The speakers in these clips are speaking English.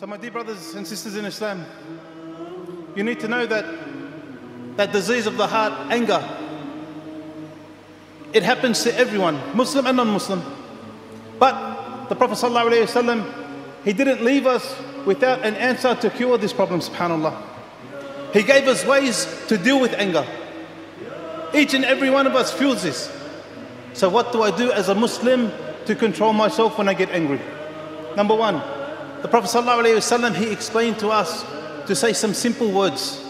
So my dear brothers and sisters in Islam, you need to know that that disease of the heart, anger, it happens to everyone, Muslim and non-Muslim. But the Prophet ﷺ, he didn't leave us without an answer to cure this problem, subhanAllah. He gave us ways to deal with anger. Each and every one of us feels this. So what do I do as a Muslim to control myself when I get angry? Number one, the Prophet ﷺ, he explained to us to say some simple words.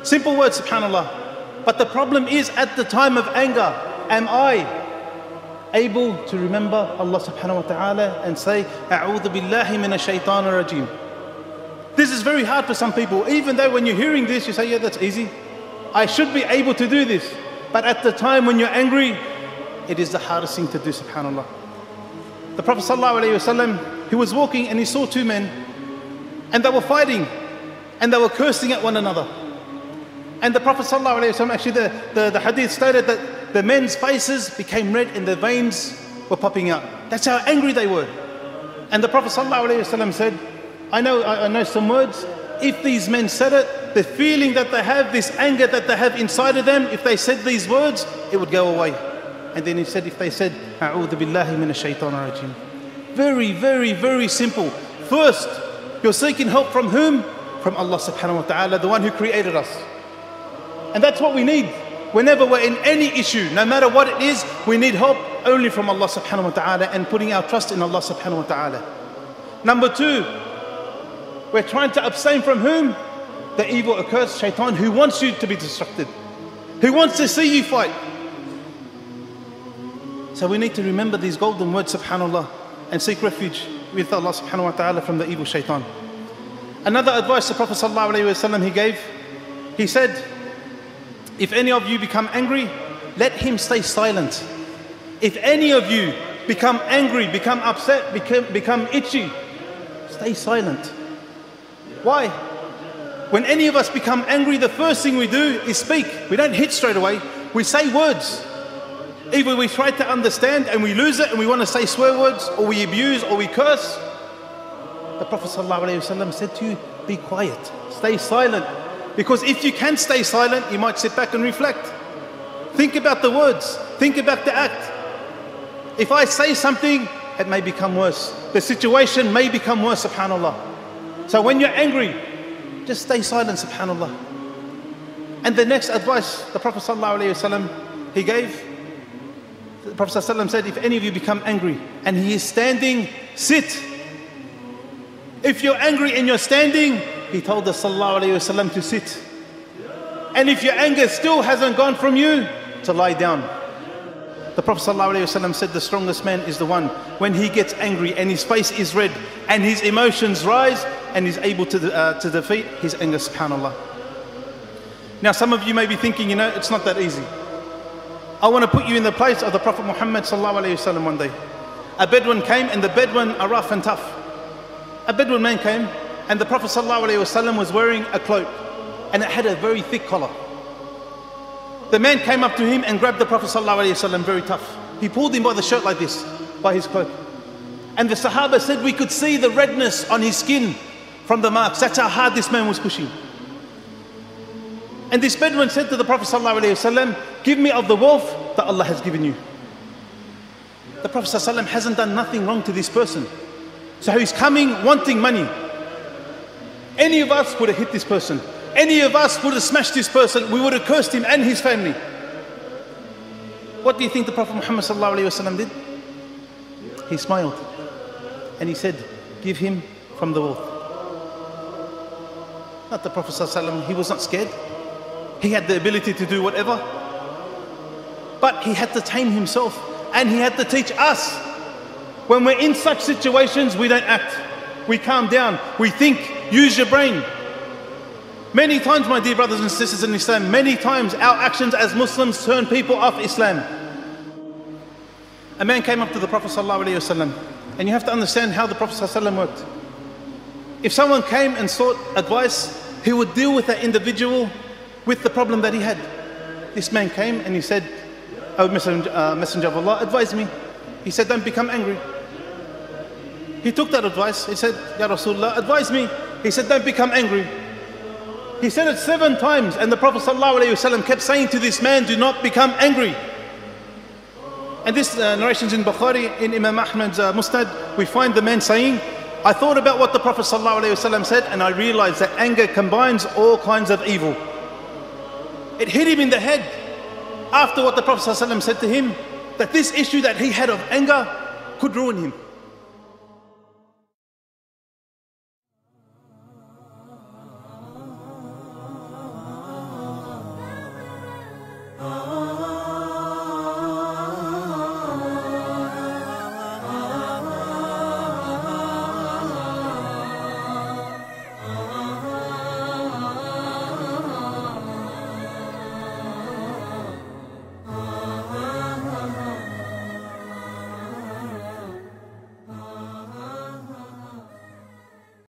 Simple words, subhanAllah. But the problem is, at the time of anger, am I able to remember Allah subhanahu wa ta'ala and say, A'udhu billahi minash shaitanir rajim. This is very hard for some people, even though when you're hearing this, you say, yeah, that's easy. I should be able to do this. But at the time when you're angry, it is the hardest thing to do, subhanAllah. The Prophet ﷺ, he was walking and he saw two men, and they were fighting, and they were cursing at one another. And the Prophet ﷺ, actually the hadith stated that the men's faces became red and their veins were popping out. That's how angry they were. And the Prophet ﷺ said, I know some words. If these men said it, the feeling that they have, this anger that they have inside of them, if they said these words, it would go away. And then he said, if they said, A'udhu billahi minash shaitanir rajim. Very, very, very simple. First, you're seeking help from whom? From Allah subhanahu wa ta'ala, the one who created us. And that's what we need. Whenever we're in any issue, no matter what it is, we need help only from Allah subhanahu wa ta'ala and putting our trust in Allah subhanahu wa ta'ala. Number two, we're trying to abstain from whom? The evil, accursed shaitan, who wants you to be destructed, who wants to see you fight. So we need to remember these golden words, subhanAllah, and seek refuge with Allah subhanahu wa ta'ala from the evil shaitan. Another advice the Prophet sallallahu alaihi wasallam he gave, he said, if any of you become angry, let him stay silent. If any of you become angry, become upset, become itchy, stay silent. Why? When any of us become angry, the first thing we do is speak. We don't hit straight away. We say words. Either we try to understand and we lose it and we want to say swear words, or we abuse, or we curse. The Prophet ﷺ said to you, be quiet, stay silent. Because if you can stay silent, you might sit back and reflect. Think about the words, think about the act. If I say something, it may become worse. The situation may become worse, subhanAllah. So when you're angry, just stay silent, subhanAllah. And the next advice the Prophet ﷺ he gave, the Prophet ﷺ said, if any of you become angry and he is standing, sit. If you're angry and you're standing, he told us ﷺ to sit. And if your anger still hasn't gone from you, to lie down. The Prophet ﷺ said the strongest man is the one when he gets angry and his face is red and his emotions rise and he's able to defeat his anger, subhanAllah. Now some of you may be thinking, it's not that easy. I want to put you in the place of the Prophet Muhammad ﷺ one day. A Bedouin came, and the Bedouin are rough and tough. A Bedouin man came, and the Prophet ﷺ was wearing a cloak, and it had a very thick collar. The man came up to him and grabbed the Prophet ﷺ very tough. He pulled him by the shirt like this, by his cloak. And the Sahaba said we could see the redness on his skin from the marks. That's how hard this man was pushing. And this Bedouin said to the Prophet ﷺ, give me of the wealth that Allah has given you. The Prophet ﷺ hasn't done nothing wrong to this person. So he's coming wanting money. Any of us would have hit this person. Any of us would have smashed this person. We would have cursed him and his family. What do you think the Prophet Muhammad ﷺ did? He smiled and he said, give him from the wealth. Not the Prophet ﷺ, he was not scared. He had the ability to do whatever. But he had to tame himself, and he had to teach us. When we're in such situations, we don't act. We calm down. We think. Use your brain. Many times, my dear brothers and sisters in Islam, many times our actions as Muslims turn people off Islam. A man came up to the Prophet ﷺ, and you have to understand how the Prophet ﷺ worked. If someone came and sought advice, he would deal with that individual with the problem that he had. This man came and he said, "Oh Messenger of Allah, advise me." He said, "Don't become angry." He took that advice. He said, Ya Rasulullah, advise me. He said, don't become angry. He said it 7 times, and the Prophet ﷺ kept saying to this man, do not become angry. And this narration's in Bukhari, in Imam Ahmad's Musnad, we find the man saying, I thought about what the Prophet ﷺ said, and I realized that anger combines all kinds of evil. It hit him in the head after what the Prophet ﷺ said to him, that this issue that he had of anger could ruin him.